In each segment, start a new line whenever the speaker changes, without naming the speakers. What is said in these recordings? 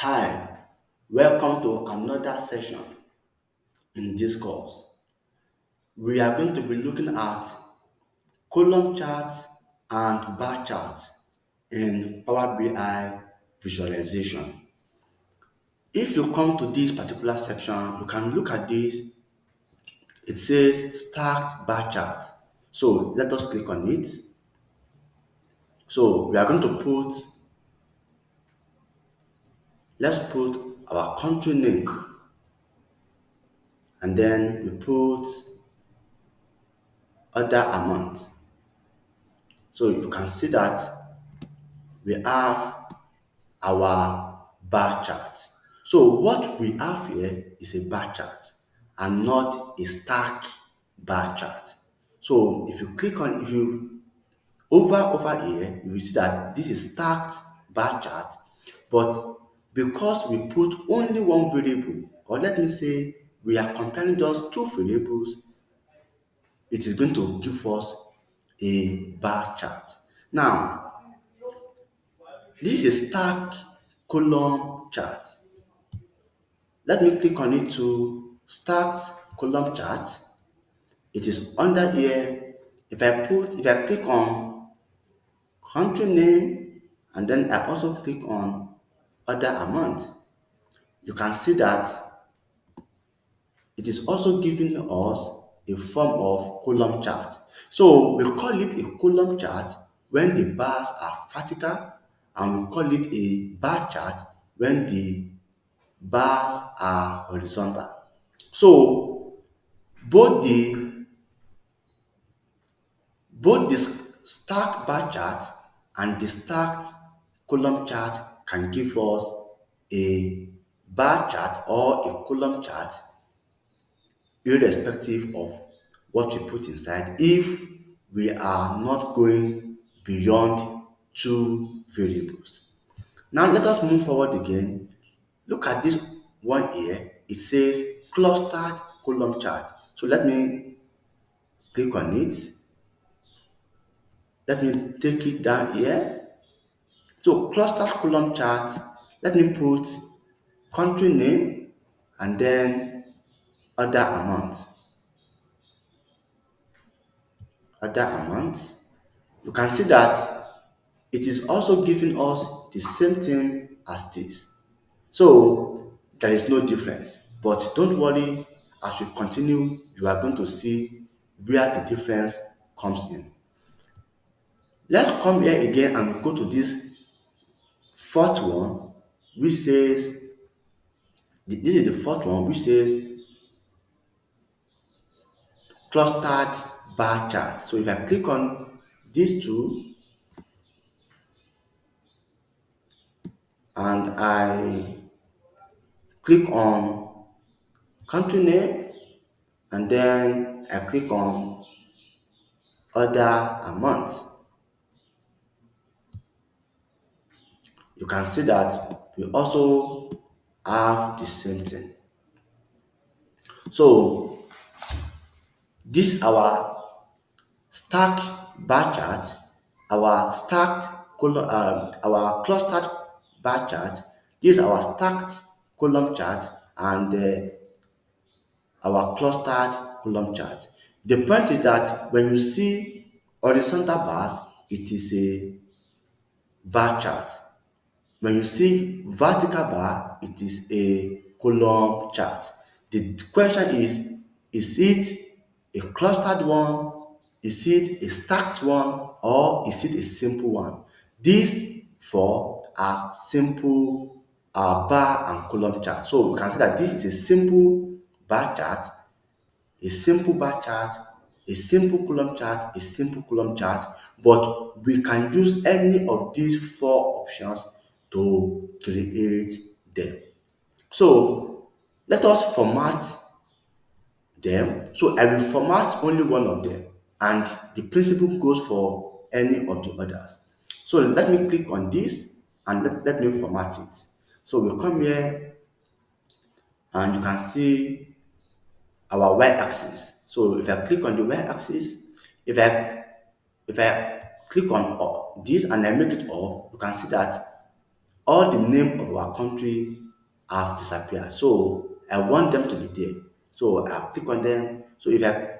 Hi, welcome to another session in this course. We are going to be looking at column charts and bar charts in Power BI visualization. If you come to this particular section, you can look at this. It says stacked bar chart. So let us click on it. So we are going to let's put our country name, and then we put other amount. So you can see that we have our bar chart. So what we have here is a bar chart and not a stack bar chart. So if you over here, you will see that this is stacked bar chart, but because we put only one variable, or let me say we are comparing just two variables, it is going to give us a bar chart. Now, this is a stack column chart. Let me click on it to start column chart. It is under here. If I click on country name and then I also click on other amount, you can see that it is also giving us a form of column chart. So we call it a column chart when the bars are vertical, and we call it a bar chart when the bars are horizontal. So both the both the stacked bar chart and the stacked column chart can give us a bar chart or a column chart irrespective of what you put inside if we are not going beyond two variables. Now let us move forward again. Look at this one here. It says clustered column chart. So let me click on it. Let me take it down here. So clustered column chart, let me put country name and then other amount. Other amount. You can see that it is also giving us the same thing as this. So there is no difference. But don't worry, as we continue, you are going to see where the difference comes in. Let's come here again and go to this fourth one, which says, this is the fourth one, which says clustered bar chart. So if I click on these two and I click on country name and then I click on other amounts, you can see that we also have the same thing. So this is our stacked bar chart, our clustered bar chart. This is our stacked column chart and our clustered column chart. The point is that when you see horizontal bars, it is a bar chart. When you see vertical bar, it is a column chart. The question is it a clustered one? Is it a stacked one? Or is it a simple one? These four are simple bar and column chart. So we can see that this is a simple bar chart, a simple bar chart, a simple column chart, a simple column chart, but we can use any of these four options to create them. So let us format them. So I will format only one of them, and the principle goes for any of the others. So let me click on this and let me format it. So we come here and you can see our y-axis. So if I click on the y-axis, if I click on this and I make it off, you can see that all the name of our country have disappeared. So I want them to be there. So I click on them. So if I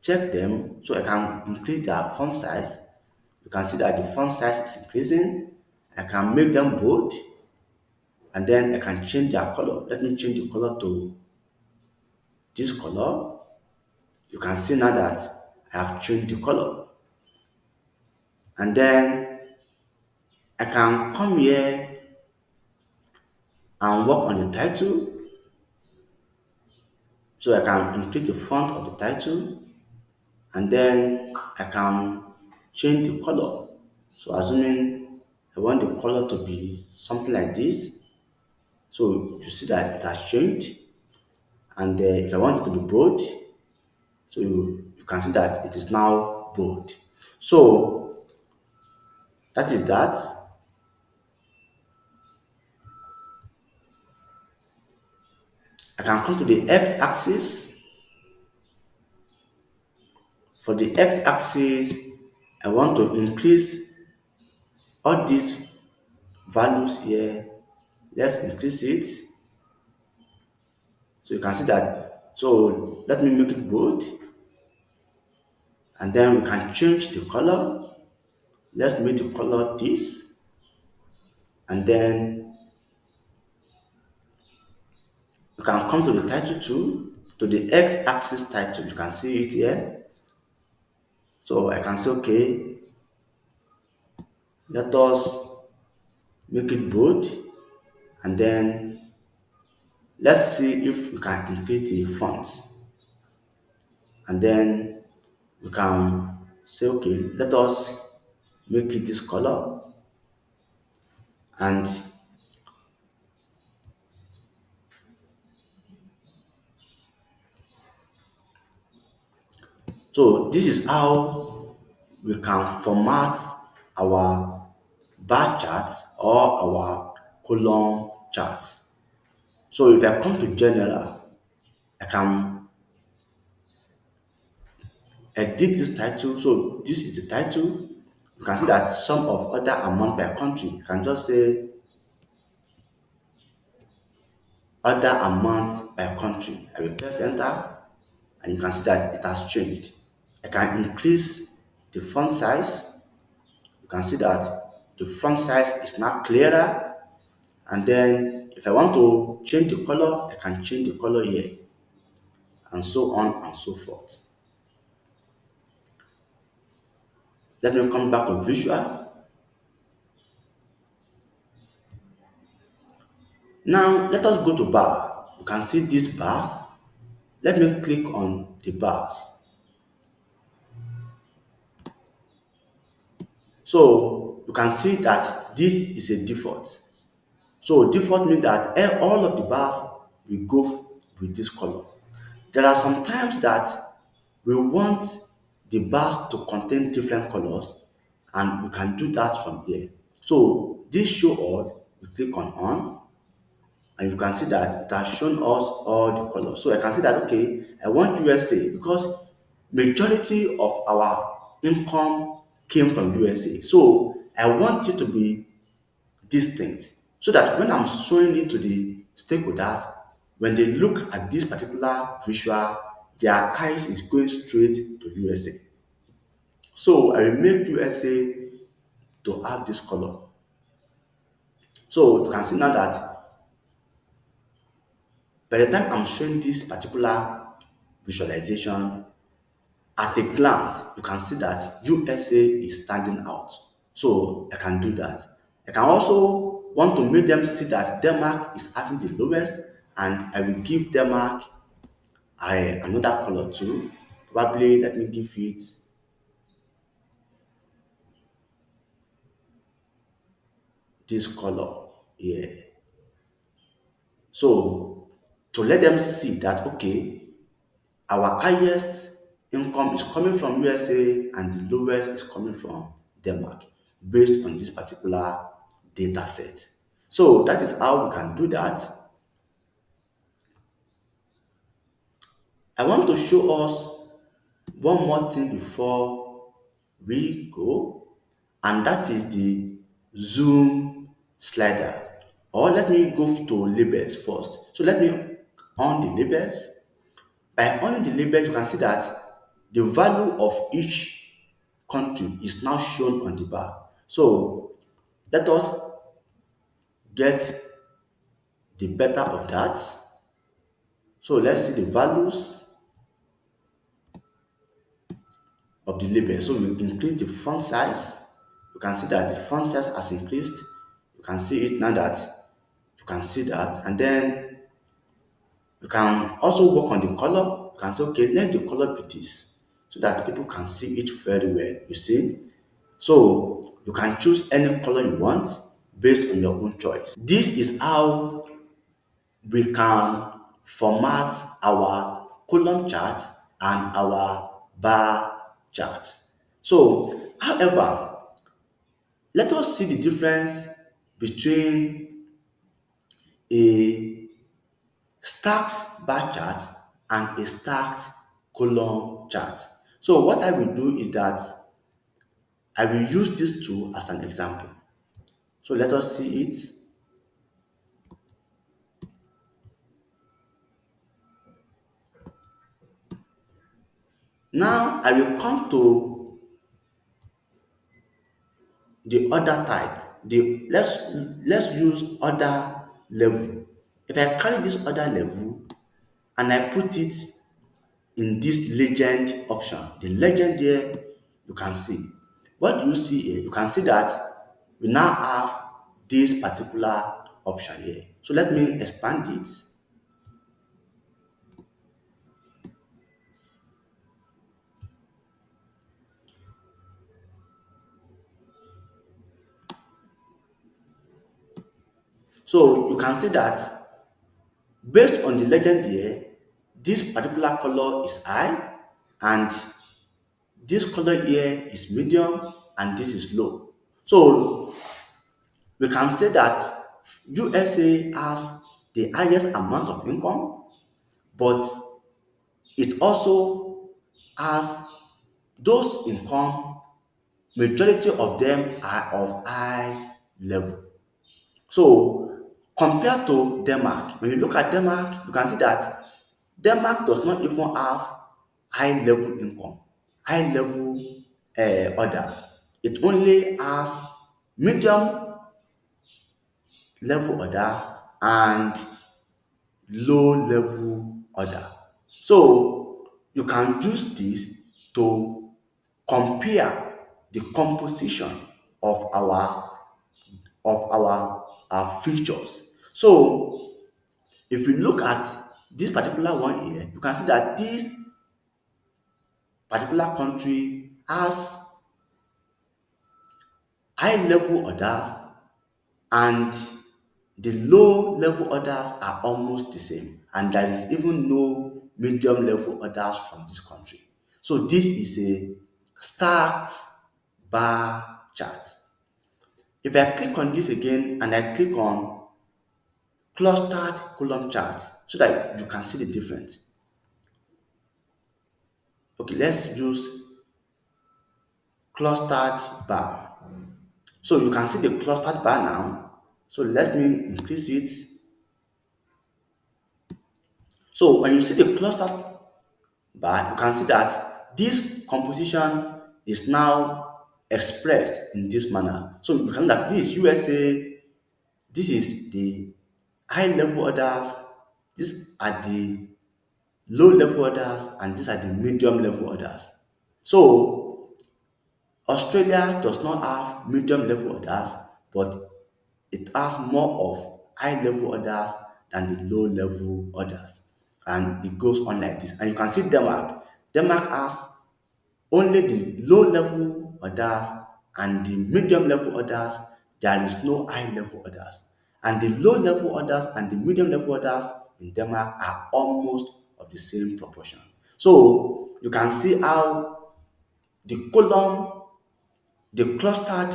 check them, so I can increase their font size. You can see that the font size is increasing. I can make them bold, and then I can change their color. Let me change the color to this color. You can see now that I have changed the color. And then I can come here and work on the title. So I can increase the font of the title, and then I can change the color. So assuming I want the color to be something like this, so you see that it has changed. And if I want it to be bold, so you can see that it is now bold. So that is that. I can come to the x-axis. For the x-axis, I want to increase all these values here. Let's increase it. So you can see that. So let me make it bold, and then we can change the color. Let's make the color this, and then you can come to the title too, to the x-axis title. You can see it here. So I can say, okay, let us make it bold, and then let's see if we can increase the font. And then we can say, okay, let us make it this color. And so this is how we can format our bar charts or our column charts. So if I come to general, I can edit this title. So this is the title. You can see that sum of other amount per country. You can just say other amount per country. I will press enter, and you can see that it has changed. I can increase the font size. You can see that the font size is now clearer. And then if I want to change the color, I can change the color here, and so on and so forth. Let me come back to visual. Now let us go to bar. You can see these bars. Let me click on the bars. So you can see that this is a default. So default means that all of the bars will go with this color. There are some times that we want the bars to contain different colors, and we can do that from here. So this show all, we click on, and you can see that it has shown us all the colors. So I can see that, okay, I want USA because majority of our income came from USA. So I want it to be distinct so that when I'm showing it to the stakeholders, when they look at this particular visual, their eyes is going straight to USA. So I will make USA to have this color. So you can see now that by the time I'm showing this particular visualization, at a glance, you can see that USA is standing out. So I can do that. I can also want to make them see that Denmark is having the lowest, and I will give Denmark another color too. Probably let me give it this color here. So to let them see that, okay, our highest income is coming from USA and the lowest is coming from Denmark based on this particular data set. So that is how we can do that. I want to show us one more thing before we go, and that is the zoom slider. Or let me go to labels first. So let me on the labels. By owning the labels, you can see that the value of each country is now shown on the bar. So let us get the better of that. So let's see the values of the label. So we increase the font size. You can see that the font size has increased. You can see it now that you can see that. And then you can also work on the color. You can say, okay, let the color be this so that people can see it very well. You see? So you can choose any color you want based on your own choice. This is how we can format our column chart and our bar chart. So, however, let us see the difference between a stacked bar chart and a stacked column chart. So what I will do is that I will use these two as an example. So let us see it. Now I will come to the other type. Let's use other level. If I carry this other level and I put it in this legend option, the legend there, you can see. What do you see here? You can see that we now have this particular option here. So let me expand it. So you can see that based on the legend here, this particular color is high and this color here is medium and this is low. So we can say that USA has the highest amount of income, but it also has those income, majority of them are of high level. So compared to Denmark, when you look at Denmark, you can see that Denmark does not even have high level income, high level order. It only has medium level order and low level order. So you can use this to compare the composition of our features. So if you look at this particular one here, you can see that this particular country has high level orders and the low level orders are almost the same, and there is even no medium level orders from this country. So this is a stacked bar chart. If I click on this again and I click on clustered column chart so that you can see the difference. Okay, let's use clustered bar. So you can see the clustered bar now. So let me increase it. So when you see the clustered bar, you can see that this composition is now expressed in this manner. So you can see that this USA, this is the high level orders, these are the low level orders, and these are the medium level orders. So Australia does not have medium level orders, but it has more of high level orders than the low level orders. And it goes on like this. And you can see Denmark. Denmark has only the low level orders and the medium level orders. There is no high level orders. And the low level orders and the medium level orders in Denmark are almost of the same proportion. So you can see how the column, the clustered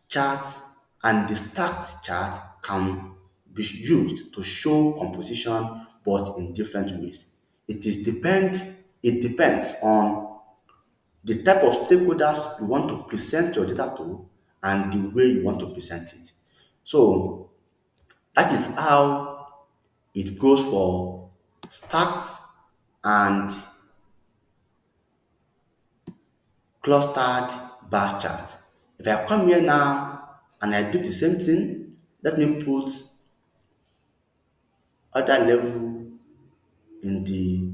chart and the stacked chart can be used to show composition but in different ways. It depends on the type of stakeholders you want to present your data to and the way you want to present it. So that is how it goes for stacked and clustered bar chart. If I come here now and I do the same thing, let me put other level in the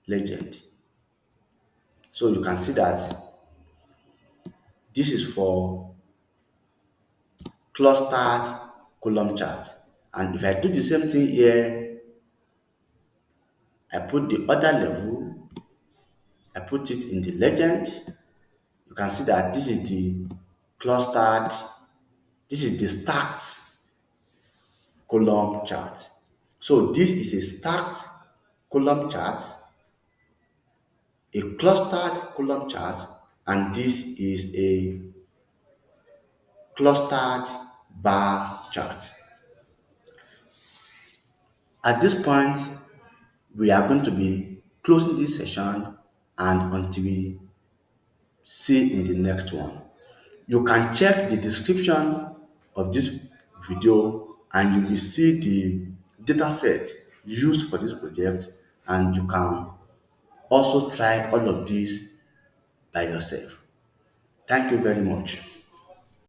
legend. So you can see that this is for clustered column chart. And if I do the same thing here, I put the other level, I put it in the legend. You can see that this is the clustered, this is the stacked column chart. So this is a stacked column chart, a clustered column chart, and this is a clustered bar chart. At this point, we are going to be closing this session and until we see in the next one. You can check the description of this video and you will see the data set used for this project, and you can also try all of these by yourself. Thank you very much.